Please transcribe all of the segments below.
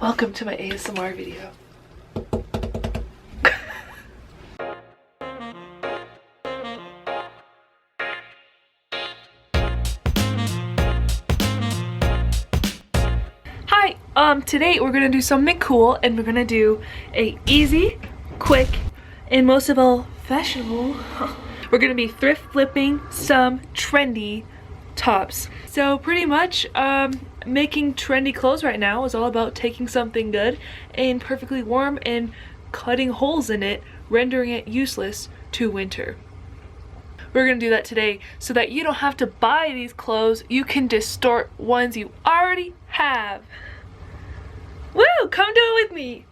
Welcome to my ASMR video. Hi, today we're gonna do something cool and we're gonna do a easy, quick, and most of all, fashionable. We're gonna be thrift flipping some trendy tops. So pretty much, making trendy clothes right now is all about taking something good and perfectly warm and cutting holes in it, rendering it useless to winter. We're gonna do that today so that you don't have to buy these clothes. You can distort ones you already have. Woo! Come do it with me!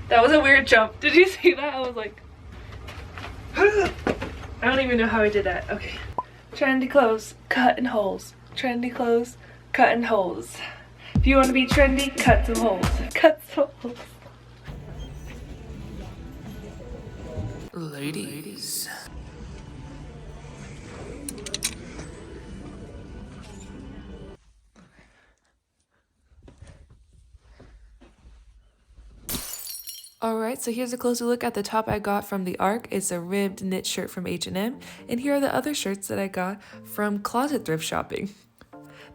That was a weird jump. Did you see that? I was like... I don't even know how I did that. Okay. Trendy clothes, cutting holes. Trendy clothes, cutting holes. If you want to be trendy, cut some holes. Cut some holes. Ladies. Alright, so here's a closer look at the top I got from the Arc. It's a ribbed knit shirt from H&M. And here are the other shirts that I got from Closet Thrift Shopping.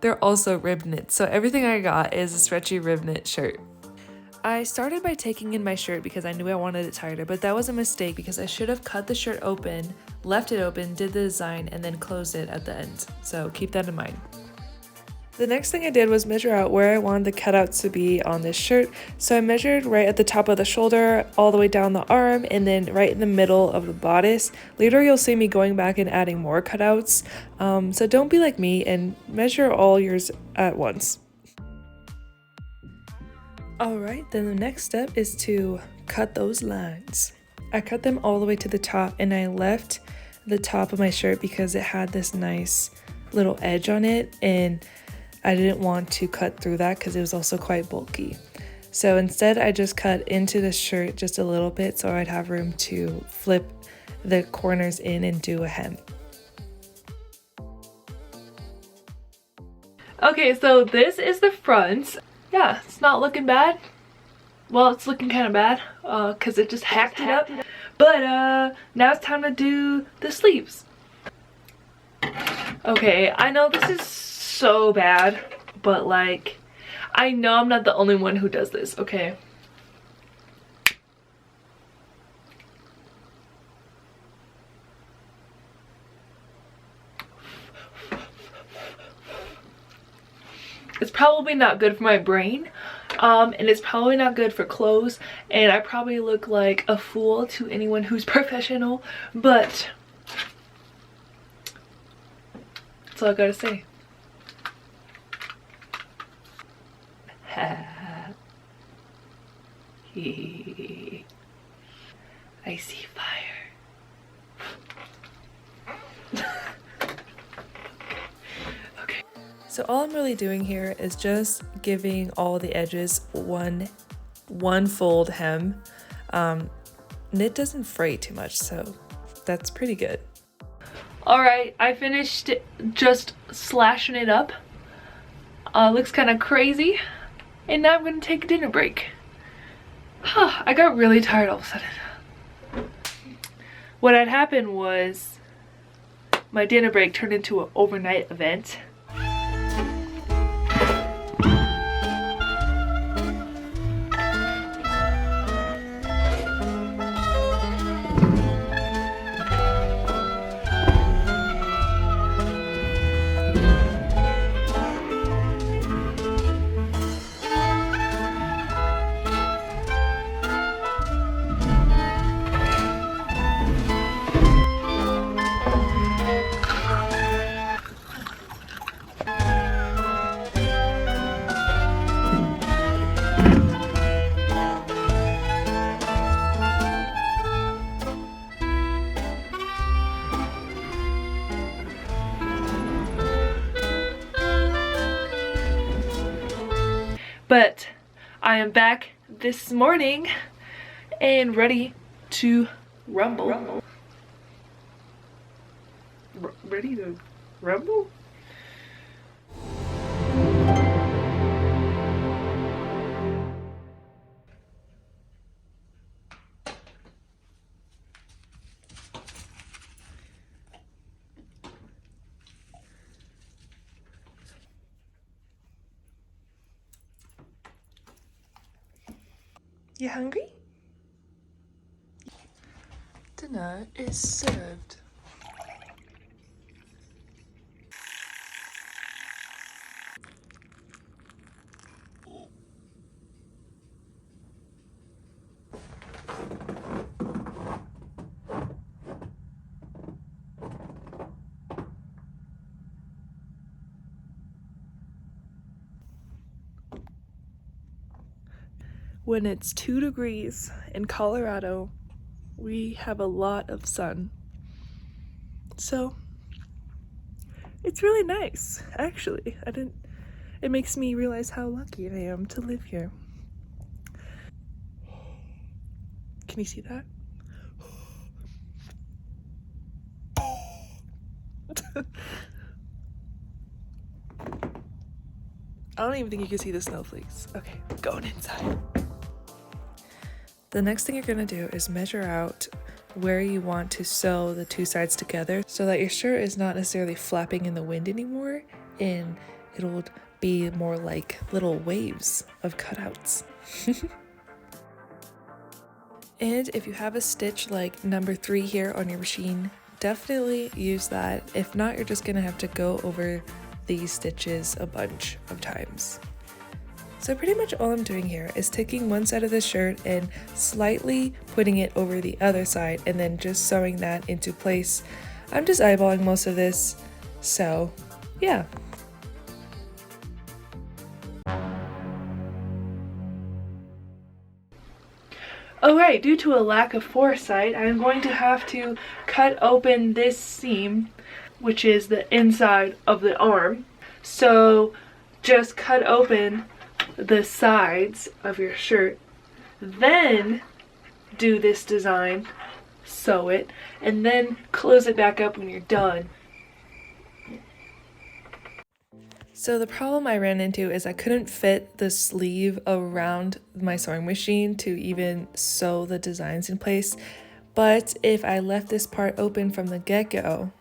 They're also ribbed knit, so everything I got is a stretchy ribbed knit shirt. I started by taking in my shirt because I knew I wanted it tighter, but that was a mistake because I should have cut the shirt open, left it open, did the design, and then closed it at the end. So keep that in mind. The next thing I did was measure out where I wanted the cutouts to be on this shirt. So I measured right at the top of the shoulder, all the way down the arm, and then right in the middle of the bodice. Later you'll see me going back and adding more cutouts. So don't be like me and measure all yours at once. Alright, then the next step is to cut those lines. I cut them all the way to the top and I left the top of my shirt because it had this nice little edge on it and I didn't want to cut through that because it was also quite bulky. So instead I just cut into the shirt just a little bit so I'd have room to flip the corners in and do a hem. Okay, so this is the front. Yeah, it's not looking bad. Well, it's looking kind of bad because it just hacked it up. But now it's time to do the sleeves. Okay, I know this is so bad, but like, I know I'm not the only one who does this, okay? It's probably not good for my brain, and it's probably not good for clothes, and I probably look like a fool to anyone who's professional, but that's all I gotta say. I see fire. Okay. So all I'm really doing here is just giving all the edges one fold hem. Knit doesn't fray too much, so that's pretty good. Alright, I finished just slashing it up. Looks kind of crazy. And now I'm going to take a dinner break. I got really tired all of a sudden. What had happened was my dinner break turned into an overnight event. But I am back this morning and ready to rumble. Ready to rumble? You hungry? Dinner is served. When it's 2 degrees in Colorado, we have a lot of sun. So it's really nice, actually. It makes me realize how lucky I am to live here. Can you see that? I don't even think you can see the snowflakes. Okay, going inside. The next thing you're gonna do is measure out where you want to sew the 2 sides together so that your shirt is not necessarily flapping in the wind anymore, and it'll be more like little waves of cutouts. And if you have a stitch like number 3 here on your machine, definitely use that. If not, you're just gonna have to go over these stitches a bunch of times. So pretty much all I'm doing here is taking one side of the shirt and slightly putting it over the other side and then just sewing that into place. I'm just eyeballing most of this, so yeah. Alright, due to a lack of foresight, I'm going to have to cut open this seam, which is the inside of the arm. So just cut open the sides of your shirt, then do this design, sew it, and then close it back up when you're done. So the problem I ran into is I couldn't fit the sleeve around my sewing machine to even sew the designs in place. But if I left this part open from the get-go,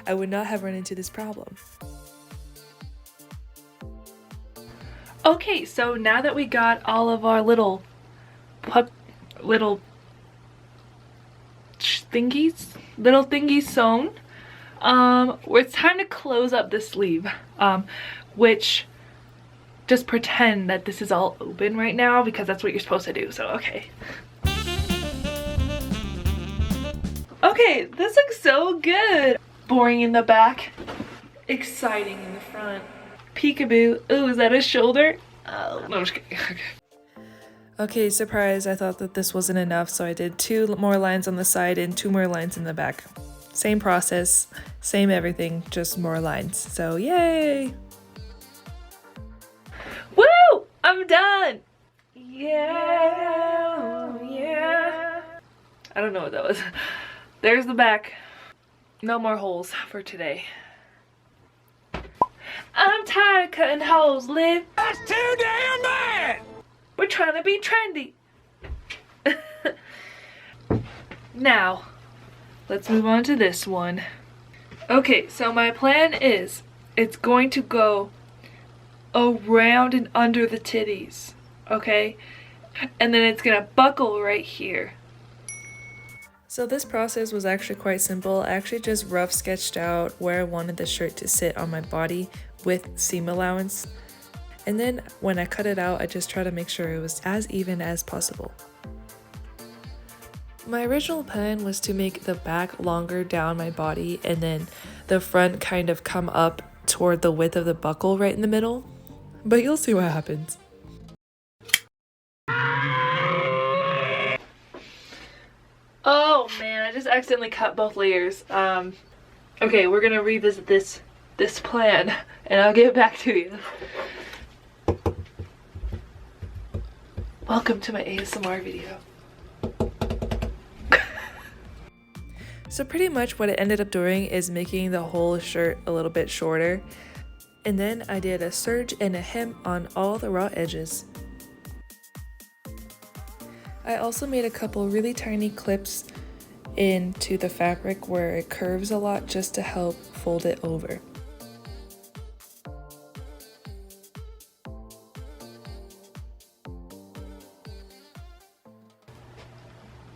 I would not have run into this problem. Okay, so now that we got all of our little thingies sewn, it's time to close up the sleeve, which just pretend that this is all open right now because that's what you're supposed to do, so okay. Okay, this looks so good. Boring in the back, exciting in the front. Peekaboo. Ooh, is that a shoulder? Oh, no, I'm just kidding. Okay, surprise, I thought that this wasn't enough, so I did 2 more lines on the side and 2 more lines in the back. Same process, same everything, just more lines. So yay! Woo! I'm done! Yeah! Yeah! I don't know what that was. There's the back. No more holes for today. I'm tired of cutting holes, Liv. That's too damn bad! We're trying to be trendy. Now, let's move on to this one. Okay, so my plan is it's going to go around and under the titties, okay? And then it's gonna buckle right here. So this process was actually quite simple. I actually just rough sketched out where I wanted the shirt to sit on my body with seam allowance. And then when I cut it out, I just try to make sure it was as even as possible. My original plan was to make the back longer down my body and then the front kind of come up toward the width of the buckle right in the middle. But you'll see what happens. Oh man, I just accidentally cut both layers. Okay, we're gonna revisit this plan and I'll get back to you. Welcome to my ASMR video. So pretty much what I ended up doing is making the whole shirt a little bit shorter. And then I did a serge and a hem on all the raw edges. I also made a couple really tiny clips into the fabric where it curves a lot just to help fold it over.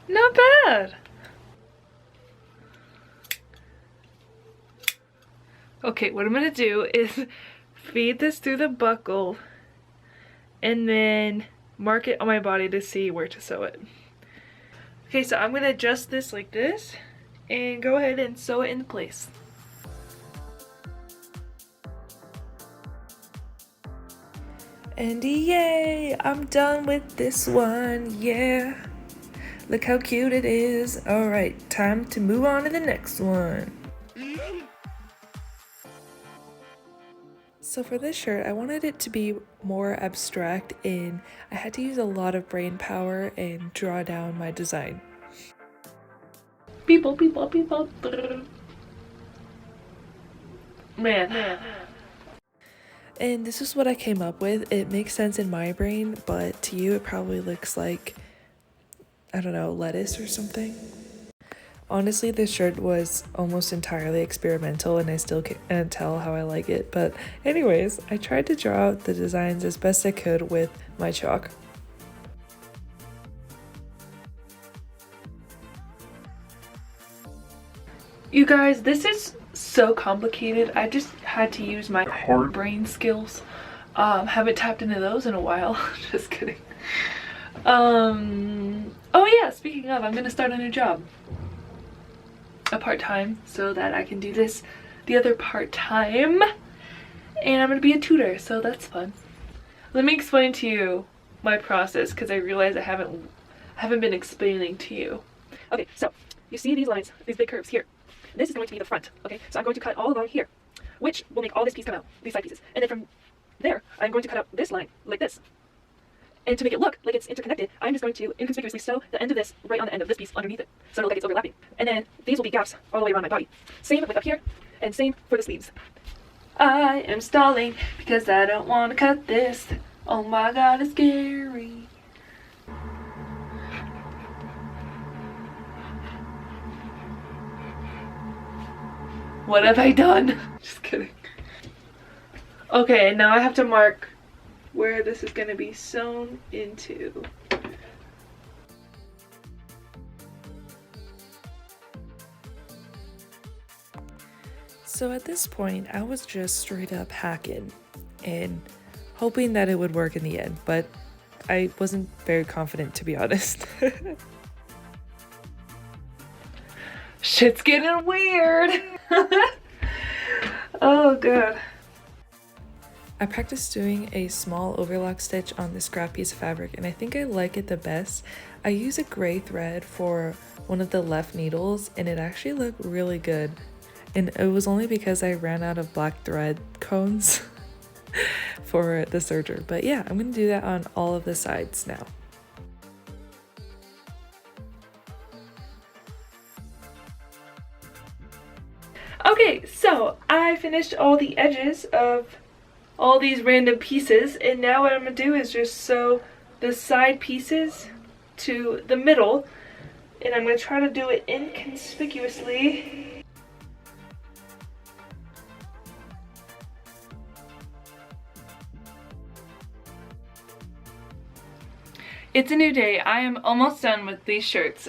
Not bad. Okay, what I'm gonna do is feed this through the buckle and then mark it on my body to see where to sew it. Okay, so I'm gonna adjust this like this and go ahead and sew it in place. And yay, I'm done with this one, yeah. Look how cute it is. All right, time to move on to the next one. So for this shirt, I wanted it to be more abstract and I had to use a lot of brain power and draw down my design. People. Man. And this is what I came up with. It makes sense in my brain, but to you it probably looks like, I don't know, lettuce or something. Honestly, this shirt was almost entirely experimental and I still can't tell how I like it. But anyways, I tried to draw out the designs as best I could with my chalk. You guys, this is so complicated. I just had to use my hard brain skills. Haven't tapped into those in a while. Just kidding. Oh yeah, speaking of, I'm gonna start a new job. A part-time, so that I can do this the other part-time. And I'm gonna be a tutor, so that's fun. Let me explain to you my process, because I realize I haven't been explaining to you. Okay, so you see these lines, these big curves here. This is going to be the front, okay? So I'm going to cut all along here, which will make all this piece come out, these side pieces. And then from there, I'm going to cut out this line, like this. And to make it look like it's interconnected, I'm just going to inconspicuously sew the end of this right on the end of this piece underneath it, so it'll look like it's overlapping. And then these will be gaps all the way around my body. Same with up here, and same for the sleeves. I am stalling because I don't want to cut this. Oh my god, it's scary. What have I done? Just kidding. Okay, now I have to mark where this is going to be sewn into. So at this point, I was just straight up hacking and hoping that it would work in the end, but I wasn't very confident, to be honest. Shit's getting weird. Oh god. I practiced doing a small overlock stitch on this scrap piece of fabric and I think I like it the best. I use a gray thread for one of the left needles and it actually looked really good. And it was only because I ran out of black thread cones for the serger. But yeah, I'm gonna do that on all of the sides now. Okay, so I finished all the edges of all these random pieces, and now what I'm gonna do is just sew the side pieces to the middle, and I'm gonna try to do it inconspicuously. It's a new day. I am almost done with these shirts.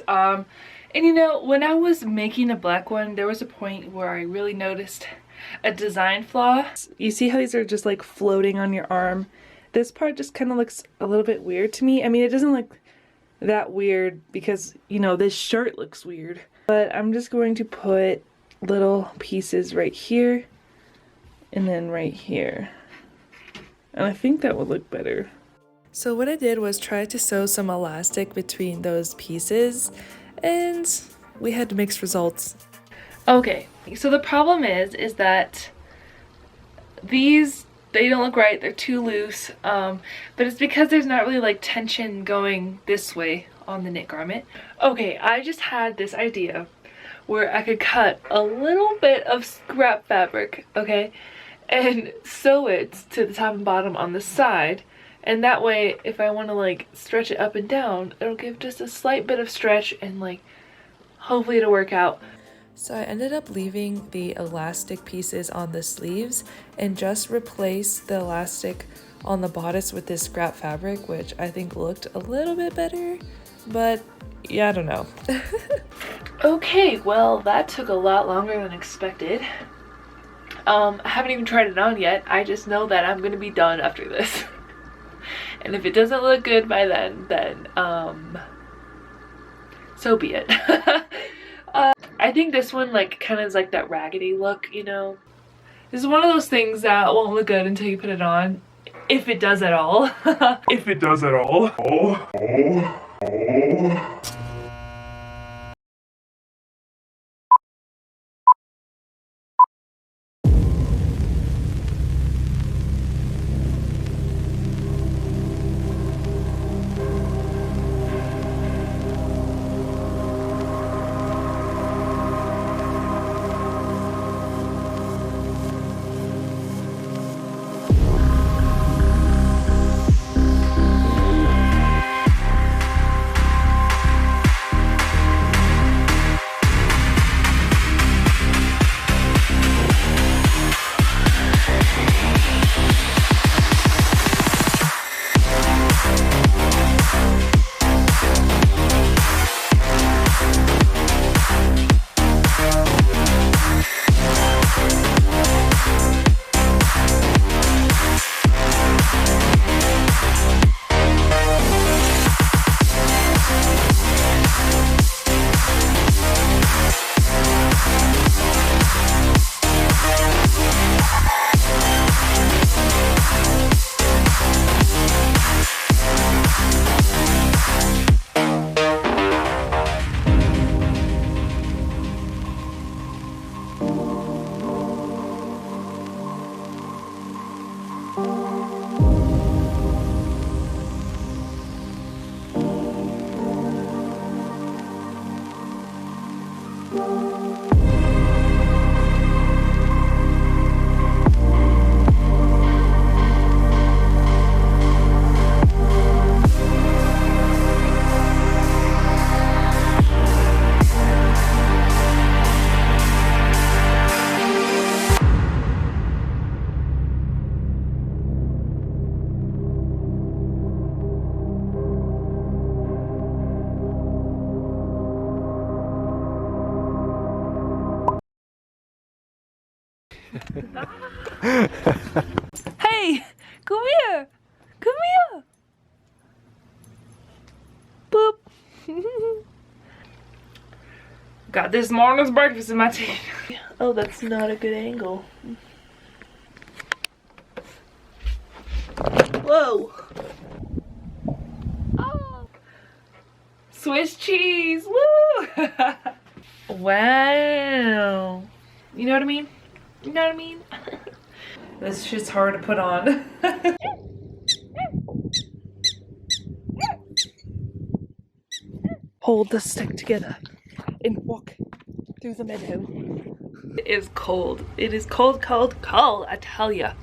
And you know, when I was making the black one, there was a point where I really noticed a design flaw. You see how these are just like floating on your arm? This part just kind of looks a little bit weird to me. I mean, it doesn't look that weird because, you know, this shirt looks weird. But I'm just going to put little pieces right here and then right here. And I think that would look better. So what I did was try to sew some elastic between those pieces, and we had mixed results. Okay, so the problem is that these, they don't look right, they're too loose, but it's because there's not really like tension going this way on the knit garment. Okay, I just had this idea where I could cut a little bit of scrap fabric, okay, and sew it to the top and bottom on the side. And that way, if I want to like stretch it up and down, it'll give just a slight bit of stretch and like hopefully it'll work out. So I ended up leaving the elastic pieces on the sleeves and just replaced the elastic on the bodice with this scrap fabric, which I think looked a little bit better. but yeah, I don't know. Okay, well, that took a lot longer than expected. I haven't even tried it on yet. I just know that I'm gonna be done after this. And if it doesn't look good by then so be it. I think this one like kind of is like that raggedy look, you know. This is one of those things that won't look good until you put it on. If it does at all. If it does at all. Hey, come here. Come here. Boop. Got this morning's breakfast in my teeth. Oh, that's not a good angle. Whoa. Oh. Swiss cheese. Woo. Wow. You know what I mean? You know what I mean? This shit's hard to put on. Hold the stick together and walk through the meadow. It is cold. It is cold, cold, cold, I tell ya.